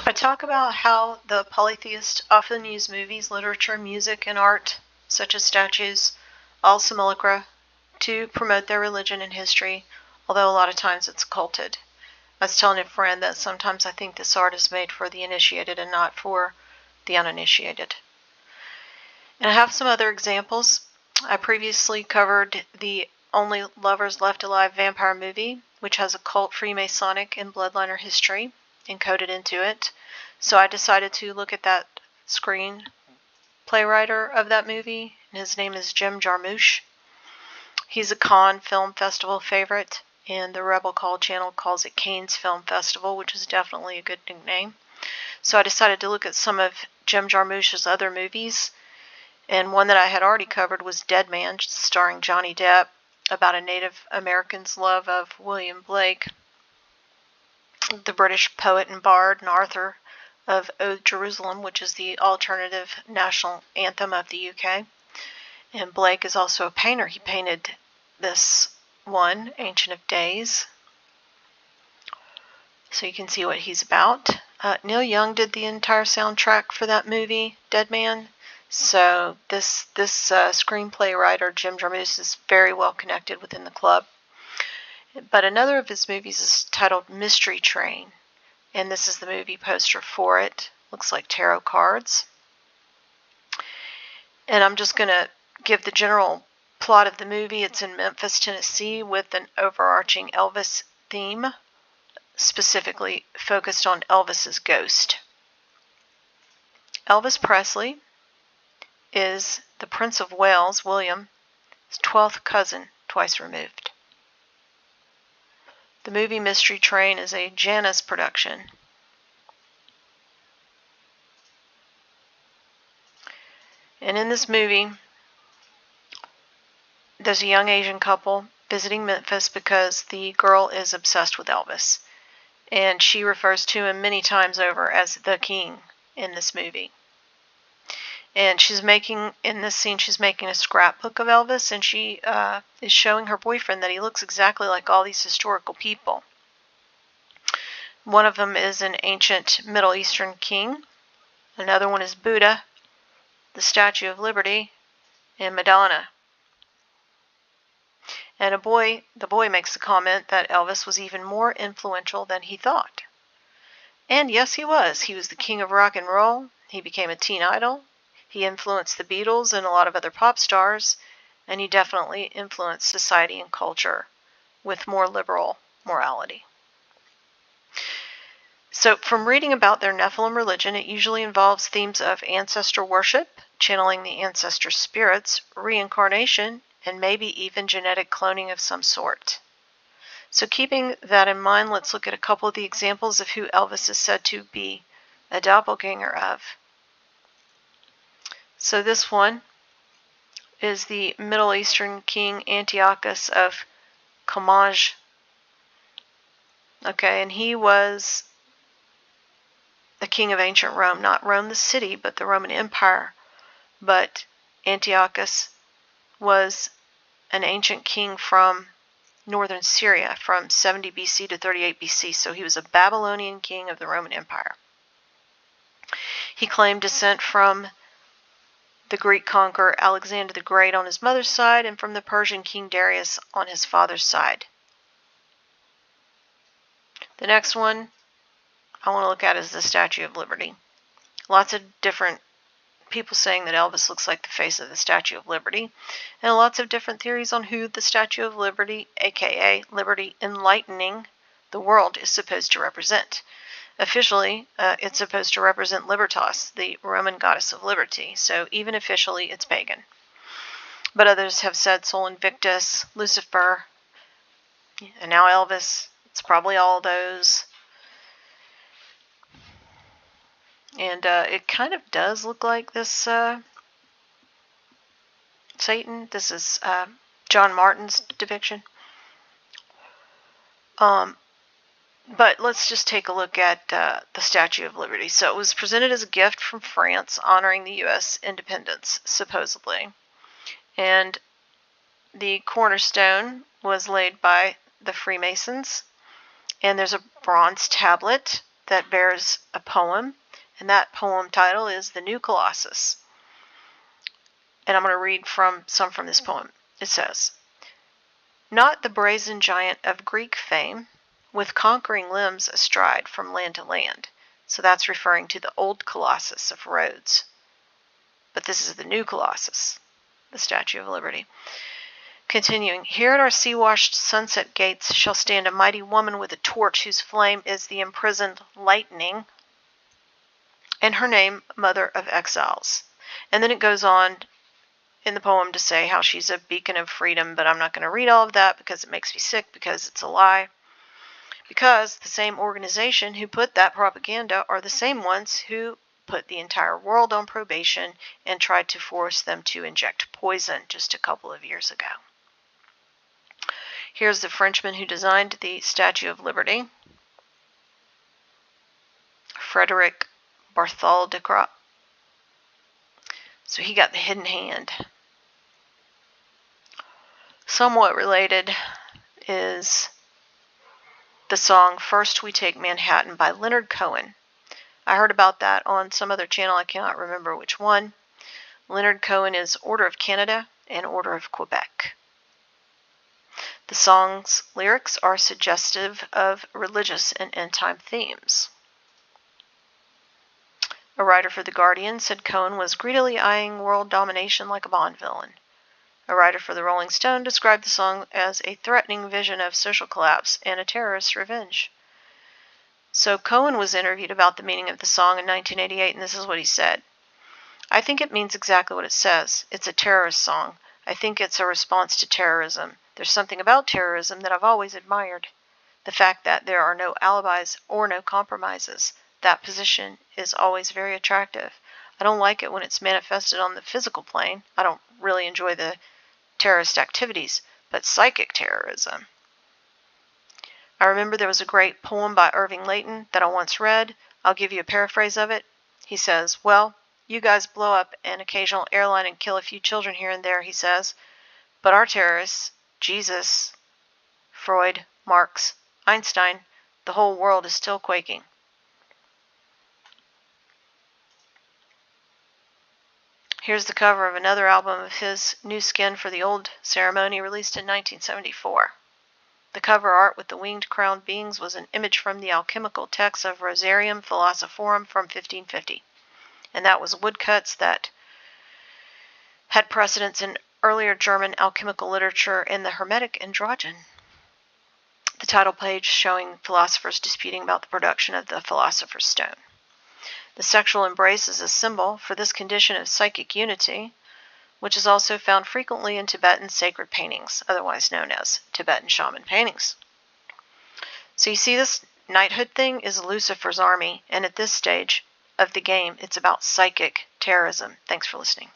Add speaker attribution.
Speaker 1: I talk about how the polytheists often use movies, literature, music, and art, such as statues, all simulacra, to promote their religion and history, although a lot of times it's occulted. I was telling a friend that sometimes I think this art is made for the initiated and not for the uninitiated. And I have some other examples. I previously covered the Only Lovers Left Alive vampire movie, which has occult Freemasonic and bloodliner history encoded into it. So I decided to look at that screen playwriter of that movie, and his name is Jim Jarmusch. He's a Cannes Film Festival favorite, and the Rebel Call channel calls it Cannes Film Festival, which is definitely a good nickname. So I decided to look at some of Jim Jarmusch's other movies, and one that I had already covered was Dead Man, starring Johnny Depp, about a Native American's love of William Blake, the British poet and bard, and author of Ode Jerusalem, which is the alternative national anthem of the UK. And Blake is also a painter. He painted this one, Ancient of Days. So you can see what he's about. Neil Young did the entire soundtrack for that movie, Dead Man. So this screenplay writer, Jim Jarmusch, is very well connected within the club. But another of his movies is titled Mystery Train, and this is the movie poster for it. Looks like tarot cards. And I'm just going to give the general plot of the movie. It's in Memphis, Tennessee, with an overarching Elvis theme, specifically focused on Elvis's ghost. Elvis Presley is the Prince of Wales, William's 12th cousin, twice removed. The movie Mystery Train is a Janus production. And in this movie, there's a young Asian couple visiting Memphis because the girl is obsessed with Elvis. And she refers to him many times over as the king in this movie. And in this scene, she's making a scrapbook of Elvis, and she is showing her boyfriend that he looks exactly like all these historical people. One of them is an ancient Middle Eastern king. Another one is Buddha, the Statue of Liberty, and Madonna. And the boy makes the comment that Elvis was even more influential than he thought. And yes, he was. He was the king of rock and roll. He became a teen idol. He influenced the Beatles and a lot of other pop stars, and he definitely influenced society and culture with more liberal morality. So from reading about their Nephilim religion, it usually involves themes of ancestor worship, channeling the ancestor spirits, reincarnation, and maybe even genetic cloning of some sort. So keeping that in mind, let's look at a couple of the examples of who Elvis is said to be a doppelganger of. So this one is the Middle Eastern king Antiochus of Comagene. Okay, and he was the king of ancient Rome, not Rome the city, but the Roman Empire. But Antiochus was an ancient king from northern Syria from 70 BC to 38 BC, so he was a Babylonian king of the Roman Empire. He claimed descent from the Greek conqueror Alexander the Great on his mother's side and from the Persian king Darius on his father's side. The next one I want to look at is the Statue of Liberty. Lots of different people saying that Elvis looks like the face of the Statue of Liberty, and lots of different theories on who the Statue of Liberty, aka Liberty enlightening the world, is supposed to represent. Officially, it's supposed to represent Libertas, the Roman goddess of liberty, so even officially it's pagan. But others have said Sol Invictus, Lucifer, and now Elvis. It's probably all those. And it kind of does look like this Satan. This is John Martin's depiction. But let's just take a look at the Statue of Liberty. So it was presented as a gift from France honoring the U.S. independence, supposedly. And the cornerstone was laid by the Freemasons. And there's a bronze tablet that bears a poem, and that poem title is The New Colossus. And I'm going to read some from this poem. It says, "Not the brazen giant of Greek fame, with conquering limbs astride from land to land." So that's referring to the old Colossus of Rhodes. But this is the new Colossus, the Statue of Liberty. Continuing, "Here at our sea-washed sunset gates shall stand a mighty woman with a torch whose flame is the imprisoned lightning, and her name Mother of Exiles." And then it goes on in the poem to say how she's a beacon of freedom, but I'm not going to read all of that because it makes me sick, because it's a lie. Because the same organization who put that propaganda are the same ones who put the entire world on probation and tried to force them to inject poison just a couple of years ago. Here's the Frenchman who designed the Statue of Liberty, Frederick Barthol de Croix. So he got the hidden hand. Somewhat related is the song First We Take Manhattan by Leonard Cohen. I heard about that on some other channel. I cannot remember which one. Leonard Cohen is Order of Canada and Order of Quebec. The song's lyrics are suggestive of religious and end-time themes. A writer for The Guardian said Cohen was greedily eyeing world domination like a Bond villain. A writer for the Rolling Stone described the song as a threatening vision of social collapse and a terrorist's revenge. So Cohen was interviewed about the meaning of the song in 1988, and this is what he said. "I think it means exactly what it says. It's a terrorist song. I think it's a response to terrorism. There's something about terrorism that I've always admired. The fact that there are no alibis or no compromises. That position is always very attractive. I don't like it when it's manifested on the physical plane. I don't really enjoy the terrorist activities, but psychic terrorism." I remember there was a great poem by Irving Layton that I once read. I'll give you a paraphrase of it. He says, "Well, you guys blow up an occasional airline and kill a few children here and there," he says, "but our terrorists, Jesus, Freud, Marx, Einstein, the whole world is still quaking." Here's the cover of another album of his, New Skin for the Old Ceremony, released in 1974. The cover art with the winged crowned beings was an image from the alchemical text of Rosarium Philosophorum from 1550. And that was woodcuts that had precedence in earlier German alchemical literature in the Hermetic Androgen. The title page showing philosophers disputing about the production of the Philosopher's Stone. The sexual embrace is a symbol for this condition of psychic unity, which is also found frequently in Tibetan sacred paintings, otherwise known as Tibetan shaman paintings. So you see, this knighthood thing is Lucifer's army, and at this stage of the game, it's about psychic terrorism. Thanks for listening.